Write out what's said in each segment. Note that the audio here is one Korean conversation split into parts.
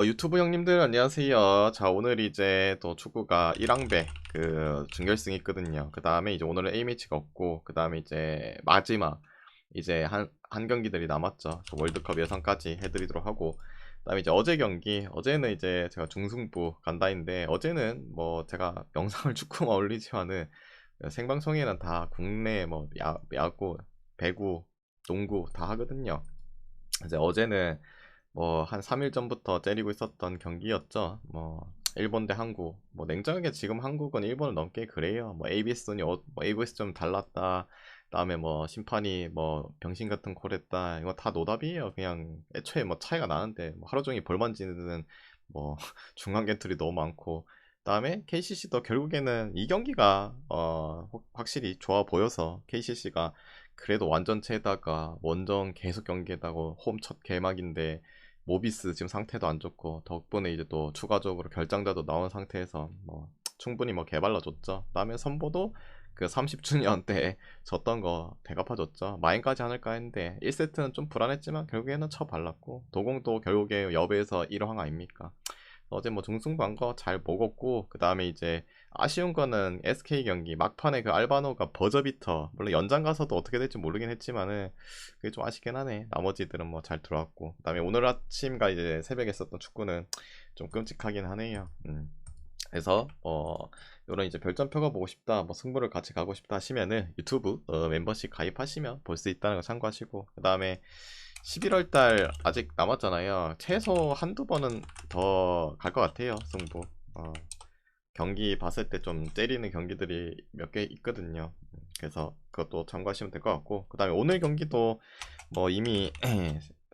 유튜브 형님들 안녕하세요. 자, 오늘 이제 또 축구가 1항배 그 준결승이 있거든요. 그 다음에 이제 오늘은 A매치가 없고, 그 다음에 이제 마지막 이제 한 경기들이 남았죠. 그 월드컵 예선까지 해드리도록 하고, 그 다음에 이제 어제 경기, 어제는 이제 제가 중승부 간다인데, 어제는 뭐 제가 영상을 축구만 올리지만은 생방송에는 다 국내 뭐 야구, 배구, 농구 다 하거든요. 이제 어제는 뭐 한 3일 전부터 때리고 있었던 경기였죠. 뭐 일본 대 한국. 뭐 냉정하게 지금 한국은 일본을 넘게 그래요. 뭐 ABS니 뭐 ABS 좀 달랐다. 그다음에 뭐 심판이 뭐 병신 같은 콜 했다. 이거 다 노답이에요. 그냥 애초에 뭐 차이가 나는데 뭐 하루 종일 벌 만지는 뭐 중간 겐틀이 너무 많고. 그다음에 KCC도 결국에는 이 경기가 확실히 좋아 보여서 KCC가 그래도 완전체에다가 원정 계속 경기에다가 홈 첫 개막인데 모비스 지금 상태도 안 좋고 덕분에 이제 또 추가적으로 결장자도 나온 상태에서 뭐 충분히 뭐 개발라줬죠. 그다음에 선보도 그 30주년 때 졌던 거 대갚아줬죠. 마인까지 않을까 했는데 1세트는 좀 불안했지만 결국에는 쳐발랐고 도공도 결국에 여배에서 1황 아닙니까? 어제 뭐 중승부한 거 잘 먹었고, 그 다음에 이제 아쉬운 거는 SK 경기 막판에 그 알바노가 버저비터, 물론 연장 가서도 어떻게 될지 모르긴 했지만은 그게 좀 아쉽긴 하네. 나머지들은 뭐 잘 들어왔고, 그 다음에 오늘 아침과 이제 새벽에 했었던 축구는 좀 끔찍하긴 하네요. 그래서 이런 이제 별점표가 보고 싶다, 뭐 승부를 같이 가고 싶다 하시면은 유튜브 멤버십 가입하시면 볼 수 있다는 거 참고하시고, 그 다음에 11월 달 아직 남았잖아요. 최소 한두 번은 더 갈 것 같아요, 승부. 어, 경기 봤을 때 좀 때리는 경기들이 몇 개 있거든요. 그래서 그것도 참고하시면 될 것 같고, 그 다음에 오늘 경기도 뭐 이미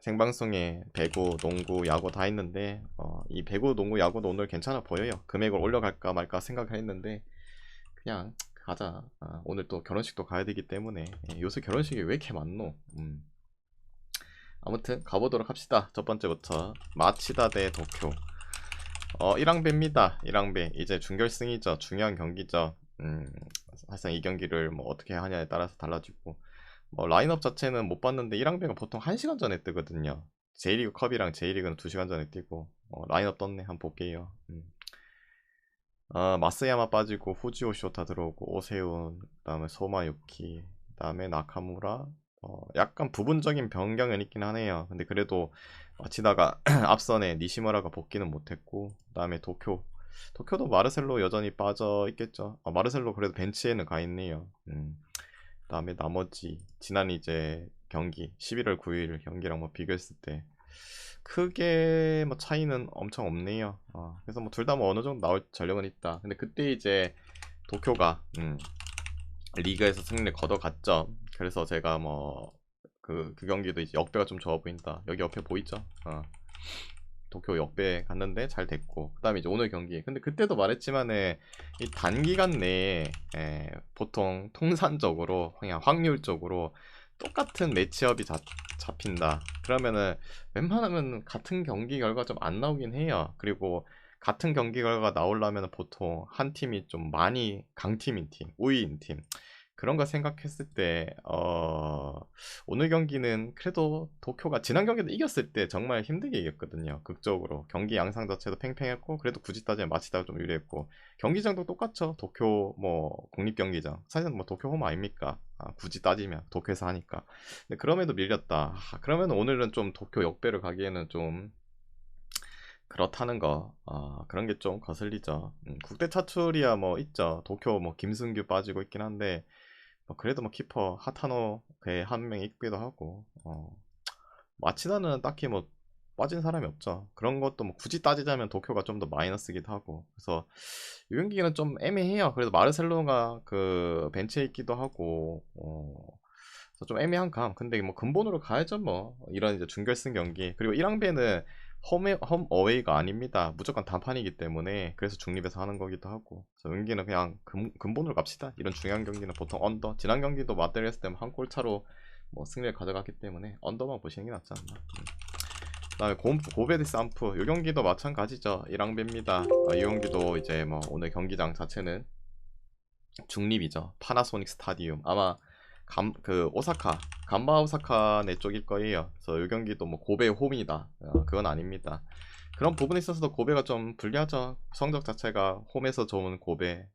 생방송에 배구, 농구, 야구 다 했는데 이 배구, 농구, 야구도 오늘 괜찮아 보여요. 금액을 올려갈까 말까 생각을 했는데 그냥 가자. 오늘 또 결혼식도 가야 되기 때문에 요새 결혼식이 왜 이렇게 많노? 아무튼 가보도록 합시다. 첫 번째부터 마치다 대 도쿄. 1항배입니다. 1항배 이제 준결승이죠. 중요한 경기죠. 사실상 이 경기를 뭐 어떻게 하냐에 따라서 달라지고, 뭐 라인업 자체는 못 봤는데 1항배가 보통 1시간 전에 뜨거든요. J리그 컵이랑 J리그는 2시간 전에 뛰고, 라인업 떴네. 한번 볼게요. 마스야마 빠지고 후지오 쇼타 들어오고 오세훈, 그다음에 소마유키, 그다음에 나카무라. 약간 부분적인 변경은 있긴 하네요. 근데 그래도 마치다가 앞선에 니시무라가 복귀는 못했고, 그다음에 도쿄도 마르셀로 여전히 빠져 있겠죠. 마르셀로 그래도 벤치에는 가 있네요. 그다음에 나머지 지난 이제 경기 11월 9일 경기랑 뭐 비교했을 때 크게 뭐 차이는 엄청 없네요. 그래서 뭐 둘 다 뭐 어느 정도 나올 전력은 있다. 근데 그때 이제 도쿄가 리그에서 승리를 거둬갔죠. 그래서 제가 뭐 그 경기도 이제 역배가 좀 좋아 보인다. 여기 옆에 보이죠? 도쿄 역배 갔는데 잘 됐고, 그 다음에 이제 오늘 경기. 근데 그때도 말했지만은 이 단기간 내에 보통 통산적으로 그냥 확률적으로 똑같은 매치업이 잡힌다. 그러면은 웬만하면 같은 경기 결과 좀 안 나오긴 해요. 그리고 같은 경기 결과 나오려면 보통 한 팀이 좀 많이 강팀인 팀, 우위인 팀, 그런 거 생각했을 때 오늘 경기는 그래도 도쿄가 지난 경기도 이겼을 때 정말 힘들게 이겼거든요. 극적으로 경기 양상 자체도 팽팽했고, 그래도 굳이 따지면 마치다가 좀 유리했고, 경기장도 똑같죠. 도쿄 뭐 국립경기장 사실은 뭐 도쿄 홈 아닙니까? 굳이 따지면 도쿄에서 하니까. 근데 그럼에도 밀렸다. 그러면 오늘은 좀 도쿄 역배를 가기에는 좀 그렇다는 거, 그런 게 좀 거슬리죠. 국대 차출이야 뭐 있죠. 도쿄 뭐 김승규 빠지고 있긴 한데, 뭐 그래도 뭐 키퍼 하타노 배 한 명 있기도 하고, 마치다는 딱히 뭐 빠진 사람이 없죠. 그런 것도 뭐 굳이 따지자면 도쿄가 좀 더 마이너스기도 하고, 그래서 이 경기는 좀 애매해요. 그래도 마르셀로가 그 벤치에 있기도 하고, 그래서 좀 애매한 감. 근데 뭐 근본으로 가야죠 뭐. 이런 이제 준결승 경기. 그리고 1항배는 홈 어웨이가 아닙니다. 무조건 단판이기 때문에 그래서 중립에서 하는 거기도 하고. 그래서 경기는 그냥 근본으로 갑시다. 이런 중요한 경기는 보통 언더. 지난 경기도 맞대를 했을 때는 한 골 차로 뭐 승리를 가져갔기 때문에 언더만 보시는 게 낫지 않나. 그다음에 고베 대 산프. 이 경기도 마찬가지죠. 1항배입니다. 이 경기도 이제 뭐 오늘 경기장 자체는 중립이죠. 파나소닉 스타디움. 아마 그 오사카 간바 오사카네 쪽일 거예요. 그래서 이 경기도 뭐 고베 홈이다. 그건 아닙니다. 그런 부분에 있어서도 고베가 좀 불리하죠. 성적 자체가 홈에서 좋은 고베,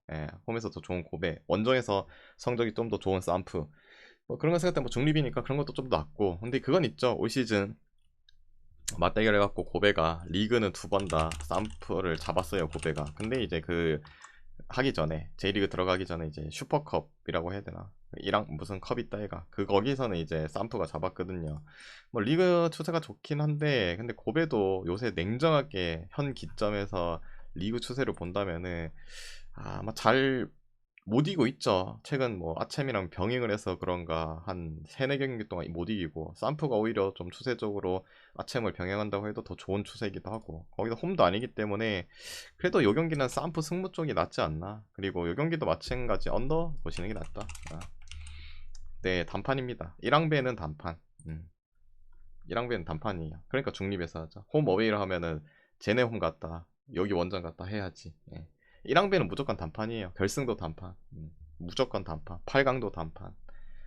홈에서 더 좋은 고베, 원정에서 성적이 좀 더 좋은 쌈프. 뭐 그런 거 생각할 때 뭐 중립이니까 그런 것도 좀 더 낫고. 근데 그건 있죠. 올 시즌 맞대결 해갖고 고베가 리그는 2번 다 쌈프를 잡았어요. 고베가. 근데 이제 그 하기 전에 J리그 들어가기 전에 이제 슈퍼컵이라고 해야 되나? 이랑 무슨 컵 있다 얘가. 그 거기서는 이제 쌈프가 잡았거든요. 뭐 리그 추세가 좋긴 한데 근데 고베도 요새 냉정하게 현 기점에서 리그 추세를 본다면은 아마 잘 못 이기고 있죠. 최근 뭐 아챔이랑 병행을 해서 그런가 한 3-4경기 동안 못 이기고 쌈프가 오히려 좀 추세적으로 아챔을 병행한다고 해도 더 좋은 추세이기도 하고 거기서 홈도 아니기 때문에 그래도 요 경기는 쌈프 승부 쪽이 낫지 않나. 그리고 요 경기도 마찬가지 언더 보시는 게 낫다. 네, 단판입니다. 1항배는 단판. 1항배는 단판이에요. 그러니까 중립에서 하자. 홈 어웨이를 하면은 쟤네 홈 갔다 여기 원정 갔다 해야지. 1항배는 무조건 단판이에요. 결승도 단판. 무조건 단판. 8강도 단판.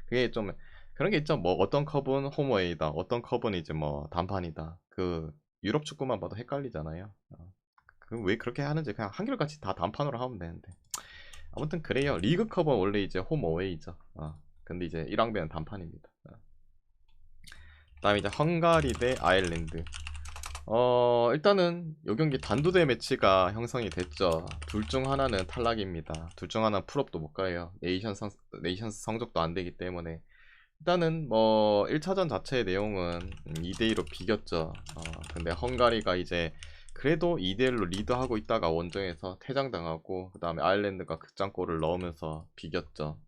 그게 좀 그런 게 있죠. 뭐 어떤 컵은 홈어웨이다. 어떤 컵은 이제 뭐 단판이다. 그 유럽 축구만 봐도 헷갈리잖아요. 왜 그렇게 하는지 그냥 한결같이 다 단판으로 하면 되는데. 아무튼 그래요. 리그컵은 원래 이제 홈 어웨이죠. 근데 이제 1항배는 단판입니다. 그다음에 이제 헝가리 대 아일랜드. 일단은 요 경기 단두대 매치가 형성이 됐죠. 둘 중 하나는 탈락입니다. 둘 중 하나는 풀업도 못 가요. 네이션스 성적도 안 되기 때문에. 일단은 뭐 1차전 자체의 내용은 2대2로 비겼죠. 근데 헝가리가 이제 그래도 2대1로 리드하고 있다가 원정에서 퇴장당하고 그 다음에 아일랜드가 극장골을 넣으면서 비겼죠.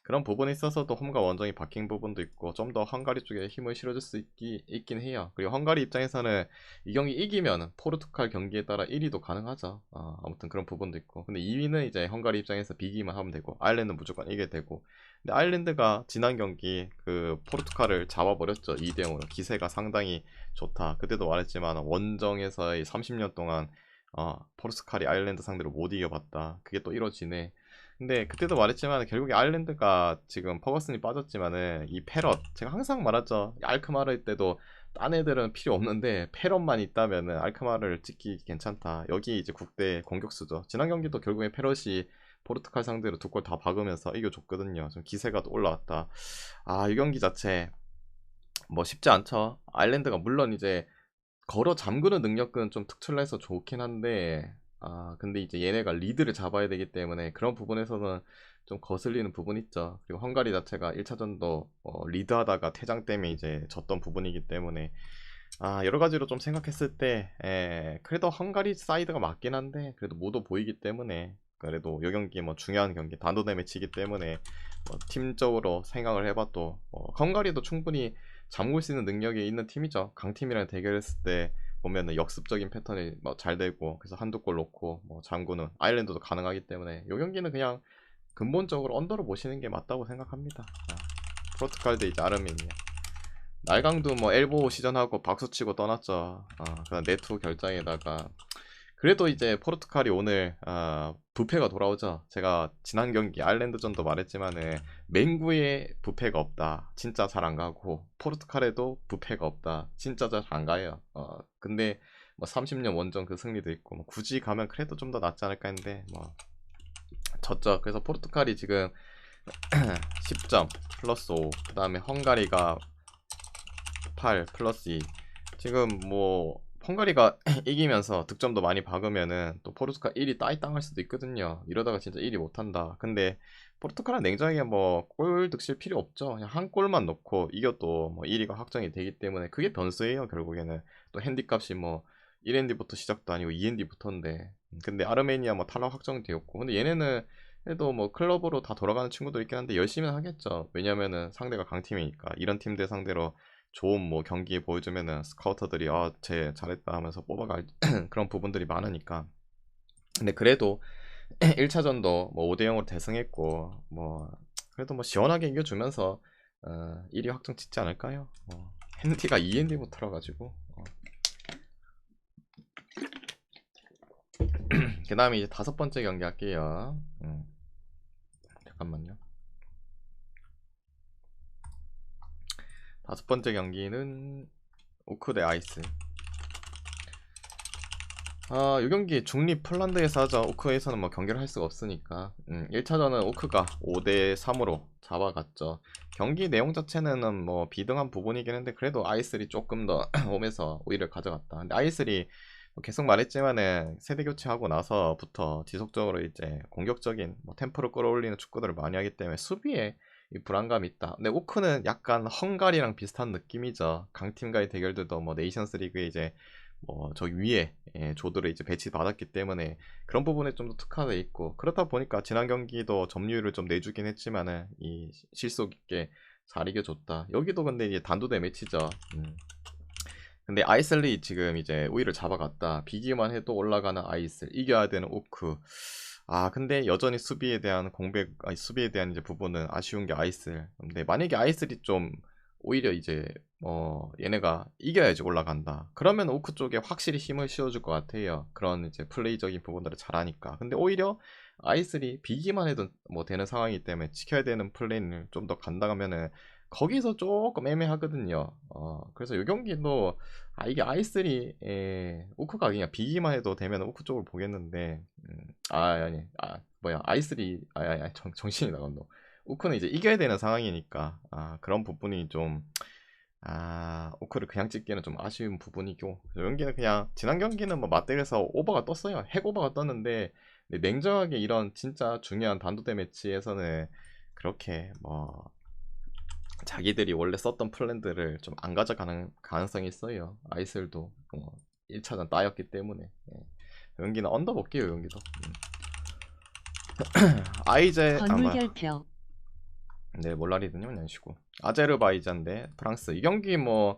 그런 부분에 있어서도 홈과 원정이 바뀐 부분도 있고 좀 더 헝가리 쪽에 힘을 실어줄 수 있긴 해요. 그리고 헝가리 입장에서는 이 경기 이기면 포르투갈 경기에 따라 1위도 가능하죠. 아무튼 그런 부분도 있고 근데 2위는 이제 헝가리 입장에서 비기만 하면 되고 아일랜드는 무조건 이게 되고 근데 아일랜드가 지난 경기 그 포르투갈을 잡아버렸죠. 2대0으로. 기세가 상당히 좋다. 그때도 말했지만 원정에서의 30년 동안 포르투갈이 아일랜드 상대로 못 이겨봤다. 그게 또 이뤄지네. 근데 그때도 말했지만 결국에 아일랜드가 지금 퍼거슨이 빠졌지만은 이 패럿 제가 항상 말하죠. 알크마르 때도 딴 애들은 필요 없는데 패럿만 있다면은 알크마르를 찍기 괜찮다. 여기 이제 국대 공격수죠. 지난 경기도 결국에 패럿이 포르투갈 상대로 2골 다 박으면서 이겨줬거든요. 좀 기세가 또 올라왔다. 이 경기 자체 뭐 쉽지 않죠. 아일랜드가 물론 이제 걸어 잠그는 능력은 좀 특출나서 좋긴 한데 근데 이제 얘네가 리드를 잡아야 되기 때문에 그런 부분에서는 좀 거슬리는 부분이 있죠. 그리고 헝가리 자체가 1차전도 리드하다가 퇴장 때문에 이제 졌던 부분이기 때문에 여러 가지로 좀 생각했을 때 그래도 헝가리 사이드가 맞긴 한데 그래도 모두 보이기 때문에 그래도 이 경기 뭐 중요한 경기 단도대 매치이기 때문에 뭐 팀적으로 생각을 해봐도 헝가리도 충분히 잠글 수 있는 능력이 있는 팀이죠. 강팀이랑 대결했을 때 보면은 역습적인 패턴이 뭐 잘 되고 그래서 한두 골 넣고 뭐 잠그는 아일랜드도 가능하기 때문에 이 경기는 그냥 근본적으로 언더로 보시는 게 맞다고 생각합니다. 포르투갈 대 이제 아르메니아. 날강도 뭐 엘보 시전하고 박수치고 떠났죠. 그다음 네트 결장에다가 그래도 이제 포르투갈이 오늘 부패가 돌아오죠. 제가 지난 경기 아일랜드전도 말했지만은 맹구에 부패가 없다. 진짜 잘 안 가고 포르투갈에도 부패가 없다. 진짜 잘 안 가요. 근데 뭐 30년 원정 그 승리도 있고 뭐 굳이 가면 그래도 좀 더 낫지 않을까 했는데 뭐 졌죠. 그래서 포르투갈이 지금 10점 플러스 5 그 다음에 헝가리가 8 플러스 2 지금 뭐 헝가리가 이기면서 득점도 많이 박으면은 또 포르투갈 1위 따위 땅할 수도 있거든요. 이러다가 진짜 1위 못한다. 근데 포르투갈은 냉정하게 뭐 골 득실 필요 없죠. 그냥 한 골만 넣고 이겨도 뭐 1위가 확정이 되기 때문에 그게 변수예요. 결국에는 또 핸디값이 뭐 1엔디부터 시작도 아니고 2엔디부터인데 근데 아르메니아 뭐 탈락 확정되었고 근데 얘네는 그래도 뭐 클럽으로 다 돌아가는 친구도 있긴 한데 열심히 하겠죠. 왜냐면은 상대가 강팀이니까 이런 팀들 상대로 좋은 뭐 경기 보여주면은 스카우터들이 쟤 잘했다 하면서 뽑아갈 그런 부분들이 많으니까. 근데 그래도 1차전도 뭐 5대0으로 대승했고 뭐 그래도 뭐 시원하게 이겨주면서 1위 확정 짓지 않을까요? 핸디가 2핸디부터 들어가지고 그 다음에 이제 5번째 경기 할게요. 잠깐만요. 5번째 경기는 오크 대 아이스. 이 경기 중립 폴란드에서 하죠. 오크에서는 뭐 경기를 할 수가 없으니까 1차전은 오크가 5대3으로 잡아갔죠. 경기 내용 자체는 뭐 비등한 부분이긴 한데 그래도 아이슬이 조금 더 홈에서 우위를 가져갔다. 근데 아이슬이 뭐 계속 말했지만은 세대 교체하고 나서부터 지속적으로 이제 공격적인 뭐 템포를 끌어올리는 축구들을 많이 하기 때문에 수비에 이 불안감이 있다. 근데 오크는 약간 헝가리랑 비슷한 느낌이죠. 강팀과의 대결들도 뭐 네이션스 리그에 이제 뭐 저기 위에 조들을 이제 배치받았기 때문에 그런 부분에 좀 더 특화돼 있고 그렇다 보니까 지난 경기도 점유율을 좀 내주긴 했지만은 이 실속 있게 잘 이겨줬다. 여기도 근데 이제 단두대 매치죠. 근데 아이슬이 지금 이제 우위를 잡아갔다. 비기만 해도 올라가는 아이슬, 이겨야 되는 오크. 근데 여전히 수비에 대한 수비에 대한 이제 부분은 아쉬운 게 아이슬. 근데 만약에 아이슬이 좀 오히려 이제 얘네가 이겨야지 올라간다. 그러면 오크 쪽에 확실히 힘을 실어줄 것 같아요. 그런 이제 플레이적인 부분들을 잘하니까. 근데 오히려 아이슬이 비기만 해도 뭐 되는 상황이기 때문에 지켜야 되는 플레이를 좀 더 간다면은 거기서 조금 애매하거든요. 그래서 이 경기도 이게 아이슬이 우크가 그냥 비기만 해도 되면 우크 쪽을 보겠는데 아니 뭐야 아이슬이 정신이 나간다. 우크는 이제 이겨야 되는 상황이니까 그런 부분이 좀 우크를 그냥 찍기는 좀 아쉬운 부분이고 이 경기는 그냥 지난 경기는 뭐 맞대결에서 오버가 떴어요. 핵 오버가 떴는데 냉정하게 이런 진짜 중요한 단도대 매치에서는 그렇게 뭐 자기들이 원래 썼던 플랜들을 좀 안 가져가는 가능성이 있어요. 아이슬도 1차전 따였기 때문에 여기는 언더 볼게요. 여기도 아이제 아마 건물결표. 네 몰라리든요 그냥 쉬고 아제르바이잔 대 프랑스 이 경기 뭐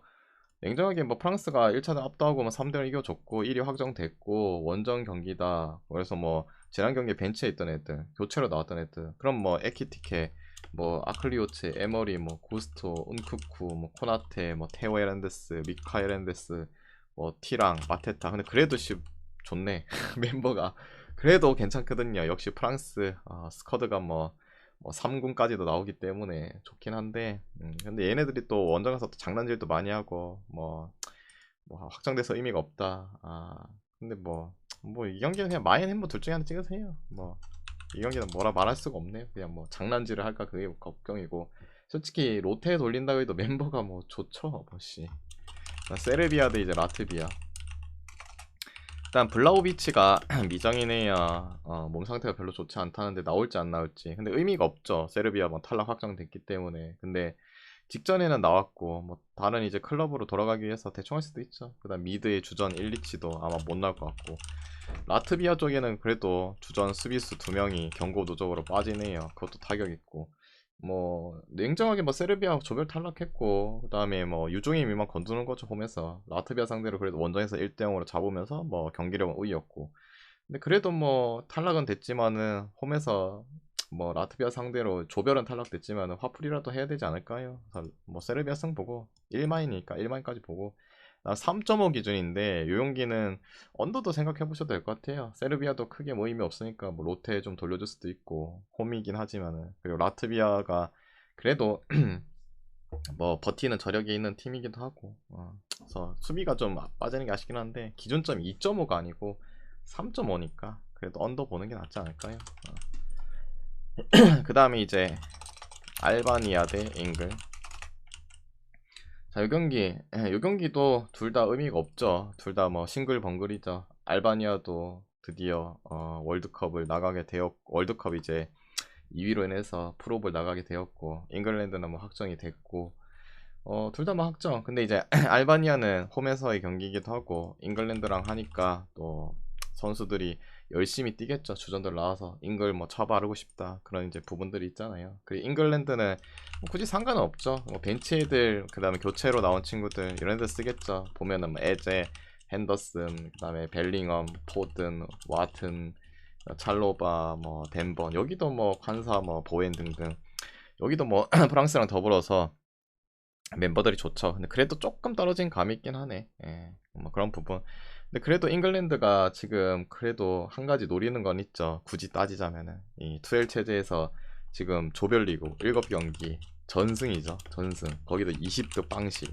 냉정하게 뭐 프랑스가 1차전 압도하고 뭐 3대1 이겨줬고 1위 확정됐고 원정 경기다. 그래서 뭐 지난 경기에 벤치에 있던 애들 교체로 나왔던 애들 그럼 뭐 에키티케 뭐 아클리오체 에머리 뭐 구스토 운쿠쿠 뭐 코나테 뭐 테오 에란데스 미카 에란데스 뭐 티랑 마테타 근데 그래도 좋네 멤버가 그래도 괜찮거든요. 역시 프랑스 스쿼드가 뭐 3군까지도 나오기 때문에 좋긴 한데 근데 얘네들이 또 원정 가서 또 장난질도 많이 하고 뭐 확정돼서 의미가 없다. 근데 뭐 이 경기는 그냥 마인 햄버 둘 중에 하나 찍으세요. 뭐 이 경기는 뭐라 말할 수가 없네요. 그냥 뭐 장난질을 할까 그게 걱정이고 솔직히 로테에 돌린다고 해도 멤버가 뭐 좋죠. 뭐씨 세르비아 대 이제 라트비아 일단 블라우비치가 미정이네요. 몸 상태가 별로 좋지 않다는데 나올지 안 나올지. 근데 의미가 없죠. 세르비아 뭐 탈락 확정됐기 때문에. 근데 직전에는 나왔고 뭐 다른 이제 클럽으로 돌아가기 위해서 대충 할 수도 있죠. 그다음 미드의 주전 1, 2치도 아마 못 나올 것 같고. 라트비아 쪽에는 그래도 주전 수비수 2명이 경고 누적으로 빠지네요. 그것도 타격 있고. 뭐 냉정하게 뭐 세르비아 조별 탈락했고 그다음에 뭐 유종의 미만 건드는 거죠. 홈에서 라트비아 상대로 그래도 원정에서 1대0으로 잡으면서 뭐 경기력은 우위였고 근데 그래도 뭐 탈락은 됐지만은 홈에서 뭐 라트비아 상대로 조별은 탈락됐지만은 화풀이라도 해야 되지 않을까요? 그래서 뭐 세르비아 승 보고 1마이니까 1마이까지 보고 3.5 기준인데 요용기는 언더도 생각해 보셔도 될 것 같아요. 세르비아도 크게 뭐 의미 없으니까 뭐 로테 좀 돌려줄 수도 있고 홈이긴 하지만은 그리고 라트비아가 그래도 뭐 버티는 저력이 있는 팀이기도 하고 그래서 수비가 좀 빠지는 게 아쉽긴 한데 기준점이 2.5가 아니고 3.5니까 그래도 언더 보는 게 낫지 않을까요? 그 다음에 이제 알바니아 대 잉글 자, 이 경기도 둘 다 의미가 없죠. 둘 다 뭐 싱글 벙글이죠. 알바니아도 드디어 월드컵 이제 2위로 인해서 프로볼 나가게 되었고, 잉글랜드는 뭐 확정이 됐고, 둘 다 뭐 확정. 근데 이제 알바니아는 홈에서의 경기이기도 하고, 잉글랜드랑 하니까 또 선수들이 열심히 뛰겠죠. 주전들 나와서 잉글 뭐 처바르고 싶다. 그런 이제 부분들이 있잖아요. 그리고 잉글랜드는 뭐 굳이 상관은 없죠. 뭐 벤치 애들, 그 다음에 교체로 나온 친구들 이런 데 쓰겠죠. 보면은 뭐 에제, 핸더슨, 그 다음에 벨링엄, 포든, 와튼, 찰로바, 뭐 덴번 여기도 뭐 관사, 뭐 보엔 등등 여기도 뭐 프랑스랑 더불어서 멤버들이 좋죠. 근데 그래도 조금 떨어진 감이 있긴 하네. 뭐 그런 부분. 근데 그래도 잉글랜드가 지금 그래도 한 가지 노리는 건 있죠. 굳이 따지자면은 이 투엘 체제에서 지금 조별리그 7경기 전승이죠. 전승. 거기도 20득 빵시.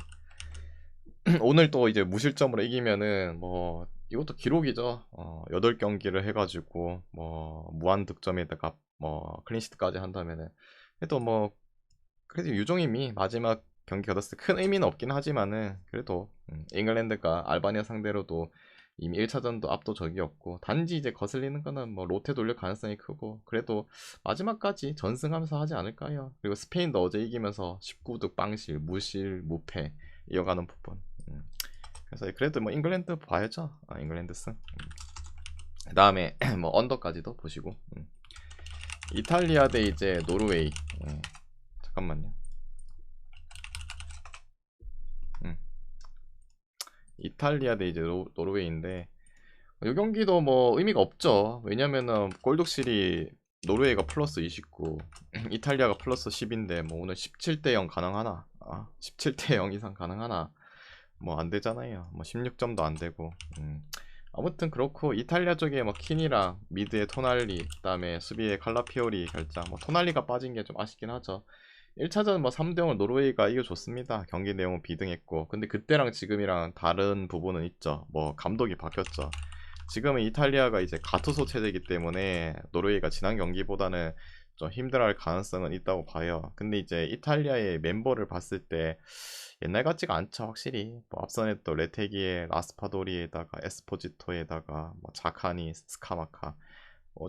오늘 또 이제 무실점으로 이기면은 뭐 이것도 기록이죠. 8경기를 해가지고 뭐 무한 득점에다가 뭐 클린시트까지 한다면은 그래도 뭐 그래도 유종임이 마지막 경기 얻었을 때 큰 의미는 없긴 하지만은 그래도 잉글랜드가 알바니아 상대로도 이미 1차전도 압도적이었고 단지 이제 거슬리는 거는 뭐 로테 돌릴 가능성이 크고 그래도 마지막까지 전승하면서 하지 않을까요? 그리고 스페인도 어제 이기면서 19득 빵실 무실 무패 이어가는 부분. 그래서 그래도 뭐 잉글랜드 봐야죠. 잉글랜드 승. 그 다음에 뭐 언더까지도 보시고. 이탈리아 대 이제 노르웨이. 잠깐만요. 이탈리아 대 이제 노르웨이인데 이 경기도 뭐 의미가 없죠. 왜냐면은 골독실이 노르웨이가 플러스 29, 이탈리아가 플러스 10인데 뭐 오늘 17대 0 가능하나? 17대 0 이상 가능하나? 뭐 안 되잖아요. 뭐 16점도 안 되고. 아무튼 그렇고 이탈리아 쪽에 뭐 킨이랑 미드에 토날리, 그다음에 수비에 칼라피오리 결장. 뭐 토날리가 빠진 게 좀 아쉽긴 하죠. 1차전 뭐 3대 0을 노르웨이가 이겨줬습니다. 경기 내용은 비등했고. 근데 그때랑 지금이랑 다른 부분은 있죠. 뭐 감독이 바뀌었죠. 지금은 이탈리아가 이제 가투소 체제이기 때문에 노르웨이가 지난 경기보다는 좀 힘들어할 가능성은 있다고 봐요. 근데 이제 이탈리아의 멤버를 봤을 때 옛날 같지가 않죠, 확실히. 뭐 앞선에 또 레테기에 라스파도리에다가 에스포지토에다가 뭐 자카니, 스카마카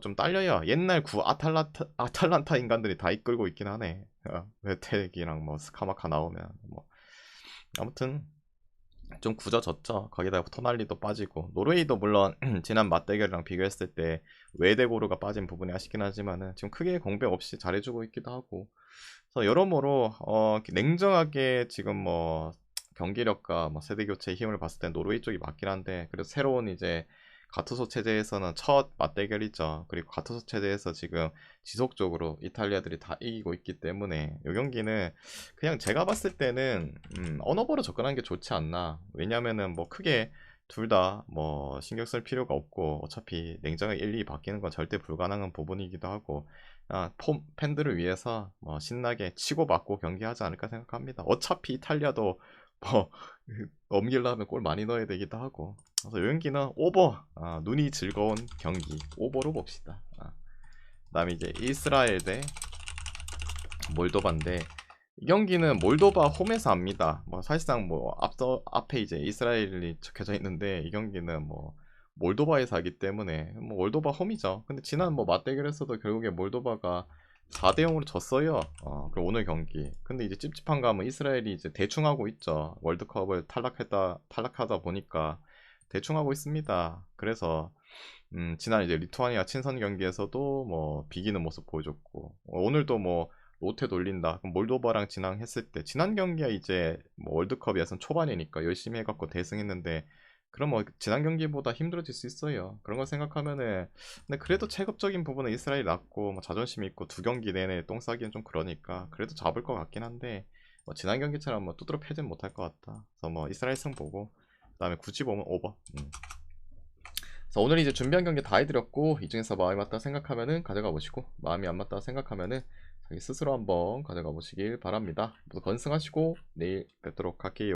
좀 딸려요. 옛날 구 아탈란타 인간들이 다 이끌고 있긴 하네. 레테기랑 뭐 스카마카 나오면 뭐 아무튼 좀 굳어졌죠. 거기다가 토날리도 빠지고 노르웨이도 물론 지난 맞대결이랑 비교했을 때 외대고르가 빠진 부분이 아쉽긴 하지만은 지금 크게 공백 없이 잘해주고 있기도 하고 그래서 여러모로 냉정하게 지금 뭐 경기력과 뭐 세대 교체의 힘을 봤을 때 노르웨이 쪽이 맞긴 한데 그래도 새로운 이제 가투소 체제에서는 첫 맞대결이죠. 그리고 가투소 체제에서 지금 지속적으로 이탈리아들이 다 이기고 있기 때문에 이 경기는 그냥 제가 봤을 때는 언어버로 접근하는 게 좋지 않나. 왜냐면은 뭐 크게 둘 다 뭐 신경 쓸 필요가 없고 어차피 냉정하게 1, 2 바뀌는 건 절대 불가능한 부분이기도 하고 팬들을 위해서 뭐 신나게 치고받고 경기하지 않을까 생각합니다. 어차피 이탈리아도 뭐 넘기려면 골 많이 넣어야 되기도 하고 그래서 이 경기는 오버 눈이 즐거운 경기 오버로 봅시다. 그다음에 이제 이스라엘 대 몰도바인데 이 경기는 몰도바 홈에서 합니다. 뭐 사실상 뭐 앞에 이제 이스라엘이 적혀져 있는데 이 경기는 뭐 몰도바에서 하기 때문에 뭐 몰도바 홈이죠. 근데 지난 뭐 맞대결에서도 결국에 몰도바가 4대 0으로 졌어요. 그리고 오늘 경기. 근데 이제 찝찝한 감은 이스라엘이 이제 대충 하고 있죠. 월드컵을 탈락하다 보니까 대충 하고 있습니다. 그래서 지난 이제 리투아니아 친선 경기에서도 뭐 비기는 모습 보여줬고 오늘도 뭐 롯데 돌린다. 그럼 몰도바랑 진행했을 때 지난 경기가 이제 뭐 월드컵 예선 초반이니까 열심히 해갖고 대승했는데 그럼 뭐 지난 경기보다 힘들어질 수 있어요. 그런 거 생각하면은 근데 그래도 체급적인 부분은 이스라엘이 낫고 뭐 자존심 있고 두 경기 내내 똥 싸기는 좀 그러니까 그래도 잡을 것 같긴 한데 뭐 지난 경기처럼 뭐 두드러 패진 못할 것 같다. 그래서 뭐 이스라엘 승 보고 그다음에 굳이 보면 오버. 그래서 오늘 이제 준비한 경기 다 해드렸고 이 중에서 마음이 맞다 생각하면은 가져가 보시고 마음이 안 맞다 생각하면은 자기 스스로 한번 가져가 보시길 바랍니다. 모두 건승하시고 내일 뵙도록 할게요.